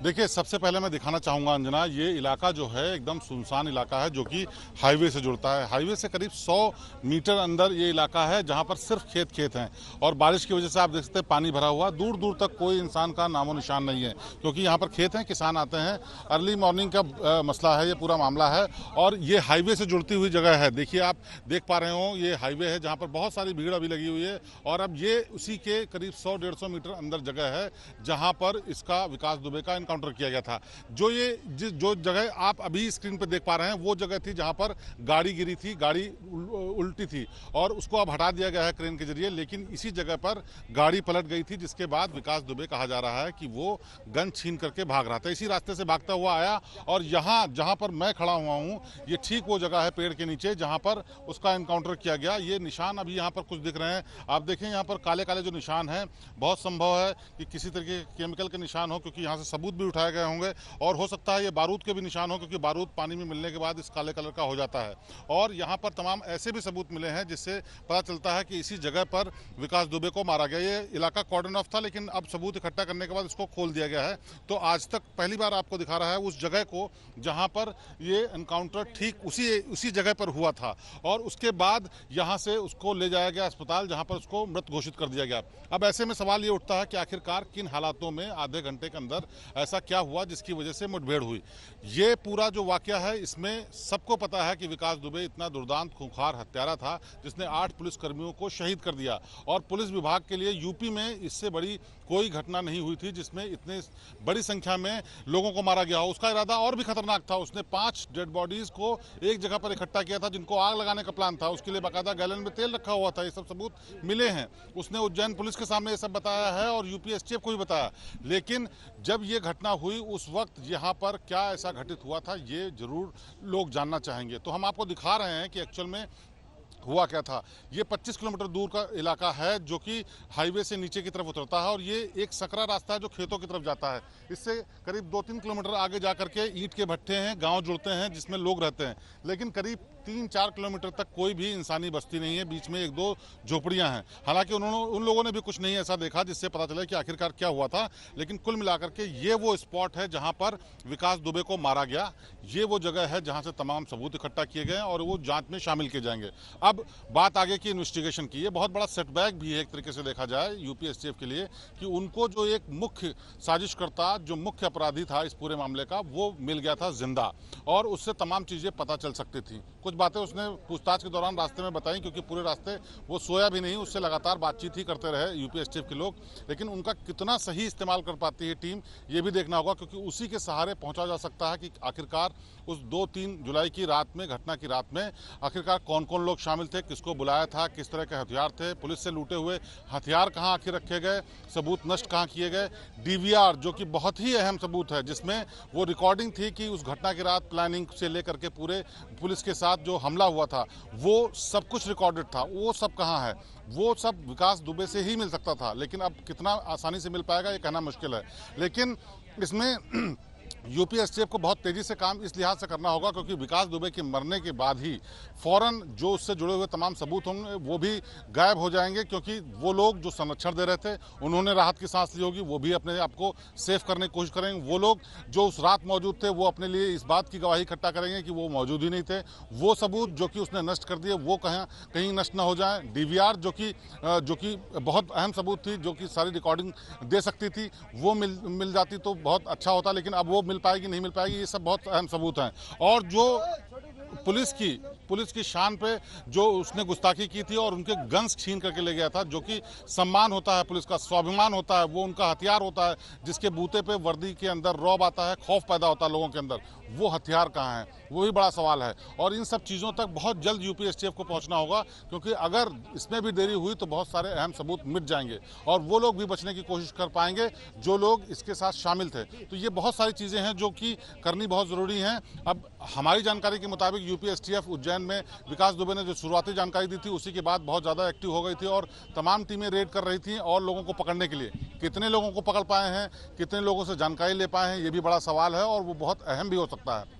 देखिए, सबसे पहले मैं दिखाना चाहूँगा अंजना, ये इलाका जो है एकदम सुनसान इलाका है जो कि हाईवे से जुड़ता है। हाईवे से करीब 100 मीटर अंदर ये इलाका है जहाँ पर सिर्फ खेत हैं और बारिश की वजह से आप देख सकते हैं पानी भरा हुआ, दूर दूर तक कोई इंसान का नामो निशान नहीं है क्योंकि यहाँ पर खेत हैं, किसान आते हैं। अर्ली मॉर्निंग का मसला है, ये पूरा मामला है और ये हाईवे से जुड़ती हुई जगह है। देखिए, आप देख पा रहे हो, ये हाईवे है जहाँ पर बहुत सारी भीड़ अभी लगी हुई है और अब ये उसी के करीब 100-150 मीटर अंदर जगह है जहाँ पर इसका विकास दुबे का काउंटर किया गया था। जो जगह आप अभी स्क्रीन पर देख पा रहे हैं वो जगह थी जहां पर गाड़ी गिरी थी, गाड़ी उल्टी थी और उसको अब हटा दिया गया है क्रेन के जरिए, लेकिन इसी जगह पर गाड़ी पलट गई थी जिसके बाद विकास दुबे कहा जा रहा है कि वो गन छीन करके भाग रहा था। इसी रास्ते से भागता हुआ आया और यहाँ जहां पर मैं खड़ा हुआ हूं ये ठीक वो जगह है पेड़ के नीचे जहां पर उसका एनकाउंटर किया गया। ये निशान अभी यहाँ पर कुछ दिख रहे हैं, आप देखें यहाँ पर काले काले जो निशान है, बहुत संभव है कि किसी तरीके के केमिकल के निशान हो क्योंकि यहाँ से सबूत भी उठाए गए होंगे और हो सकता है ये बारूद के भी निशान हो क्योंकि बारूद पानी में मिलने के बाद इस काले कलर का हो जाता है। और यहाँ पर तमाम ऐसे भी सबूत मिले हैं जिससे पता चलता है कि इसी जगह पर विकास दुबे को मारा गया। ये इलाका कॉर्डन ऑफ था लेकिन अब सबूत इकट्ठा करने के बाद इसको खोल दिया गया है। तो आज तक पहली बार आपको दिखा रहा है उस जगह को जहाँ पर ये एनकाउंटर ठीक उसी जगह पर हुआ था और उसके बाद यहाँ से उसको ले जाया गया अस्पताल जहाँ पर उसको मृत घोषित कर दिया गया। अब ऐसे में सवाल ये उठता है कि आखिरकार किन हालातों में आधे घंटे के अंदर ऐसा क्या हुआ जिसकी वजह से मुठभेड़ हुई। ये पूरा जो वाकया है इसमें सबको पता है कि विकास दुबे इतना दुर्दांत खूंखार हत्यारा था जिसने 8 पुलिसकर्मियों को शहीद कर दिया और पुलिस विभाग के लिए यूपी में इससे बड़ी कोई घटना नहीं हुई थी जिसमें इतने बड़ी संख्या में लोगों को मारा गया हो। उसका इरादा और भी खतरनाक था, उसने 5 डेड बॉडीज को एक जगह पर इकट्ठा किया था जिनको आग लगाने का प्लान था। उसके लिए बाकायदा गैलन में तेल रखा हुआ था, ये सब सबूत मिले हैं। उसने उज्जैन पुलिस के सामने ये सब बताया है और यूपी एसटीएफ को भी बताया। लेकिन जब ये घटना हुई उस वक्त यहाँ पर क्या ऐसा घटित हुआ था ये जरूर लोग जानना चाहेंगे। तो हम आपको दिखा रहे हैं कि एक्चुअल में हुआ क्या था। ये 25 किलोमीटर दूर का इलाका है जो कि हाईवे से नीचे की तरफ उतरता है और ये एक सकरा रास्ता है जो खेतों की तरफ जाता है। इससे करीब 2-3 किलोमीटर आगे जा करके ईंट के भट्टे हैं, गांव जुड़ते हैं जिसमें लोग रहते हैं, लेकिन करीब 3-4 किलोमीटर तक कोई भी इंसानी बस्ती नहीं है, बीच में 1-2 झोपड़ियां हैं। हालांकि उन लोगों ने भी कुछ नहीं ऐसा देखा जिससे पता चले कि आखिरकार क्या हुआ था, लेकिन कुल मिलाकर के ये वो स्पॉट है जहां पर विकास दुबे को मारा गया। ये वो जगह है जहां से तमाम सबूत इकट्ठा किए गए और वो जांच में शामिल किए जाएंगे। अब बात आगे की इन्वेस्टिगेशन की, ये बहुत बड़ा सेटबैक भी है एक तरीके से देखा जाए यूपी एसटीएफ के लिए कि उनको जो एक मुख्य साजिशकर्ता, जो मुख्य अपराधी था इस पूरे मामले का, वो मिल गया था जिंदा और उससे तमाम चीजें पता चल सकती थी। कुछ बातें उसने पूछताछ के दौरान रास्ते में बताई क्योंकि पूरे रास्ते वो सोया भी नहीं, उससे लगातार बातचीत ही करते रहे यूपी एसटीएफ के लोग। लेकिन उनका कितना सही इस्तेमाल कर पाती है टीम ये भी देखना होगा क्योंकि उसी के सहारे पहुंचा जा सकता है कि आखिरकार उस 2-3 जुलाई की रात में, घटना की रात में आखिरकार कौन कौन लोग शामिल थे, किसको बुलाया था, किस तरह के हथियार थे, पुलिस से लूटे हुए हथियार कहाँ आखिर रखे गए, सबूत नष्ट कहाँ किए गए। डीवीआर जो कि बहुत ही अहम सबूत है जिसमें वो रिकॉर्डिंग थी कि उस घटना की रात प्लानिंग से लेकर के पूरे पुलिस के साथ जो हमला हुआ था वो सब कुछ रिकॉर्डेड था, वो सब कहाँ है। वो सब विकास दुबे से ही मिल सकता था, लेकिन अब कितना आसानी से मिल पाएगा ये कहना मुश्किल है। लेकिन इसमें यूपी एसटीएफ को बहुत तेजी से काम इस लिहाज से करना होगा क्योंकि विकास दुबे के मरने के बाद ही फौरन जो उससे जुड़े हुए तमाम सबूत होंगे वो भी गायब हो जाएंगे क्योंकि वो लोग जो संरक्षण दे रहे थे उन्होंने राहत की सांस ली होगी, वो भी अपने आप को सेफ करने की कोशिश करेंगे। वो लोग जो उस रात मौजूद थे वो अपने लिए इस बात की गवाही इकट्ठा करेंगे कि वो मौजूद ही नहीं थे। वो सबूत जो कि उसने नष्ट कर दिए वो कहीं नष्ट ना हो जाए। डीवीआर जो कि बहुत अहम सबूत थी, जो कि सारी रिकॉर्डिंग दे सकती थी, वो मिल जाती तो बहुत अच्छा होता, लेकिन अब वो मिल पाएगी नहीं मिल पाएगी, ये सब बहुत अहम सबूत हैं। और जो पुलिस की शान पे जो उसने गुस्ताखी की थी और उनके गन्स छीन करके ले गया था, जो कि सम्मान होता है, पुलिस का स्वाभिमान होता है, वो उनका हथियार होता है जिसके बूते पे वर्दी के अंदर रौब आता है, खौफ पैदा होता है लोगों के अंदर, वो हथियार कहाँ है, वो भी बड़ा सवाल है। और इन सब चीज़ों तक बहुत जल्द यूपी एसटीएफ को पहुंचना होगा क्योंकि अगर इसमें भी देरी हुई तो बहुत सारे अहम सबूत मिट जाएंगे और वो लोग भी बचने की कोशिश कर पाएंगे जो लोग इसके साथ शामिल थे। तो ये बहुत सारी चीज़ें हैं जो कि करनी बहुत ज़रूरी हैं। अब हमारी जानकारी के मुताबिक यूपी एसटीएफ उज्जैन में विकास दुबे ने जो शुरुआती जानकारी दी थी उसी के बाद बहुत ज़्यादा एक्टिव हो गई थी और तमाम टीमें रेड कर रही थी और लोगों को पकड़ने के लिए। कितने लोगों को पकड़ पाए हैं, कितने लोगों से जानकारी ले पाए हैं, ये भी बड़ा सवाल है और वो बहुत अहम भी हो सकता है।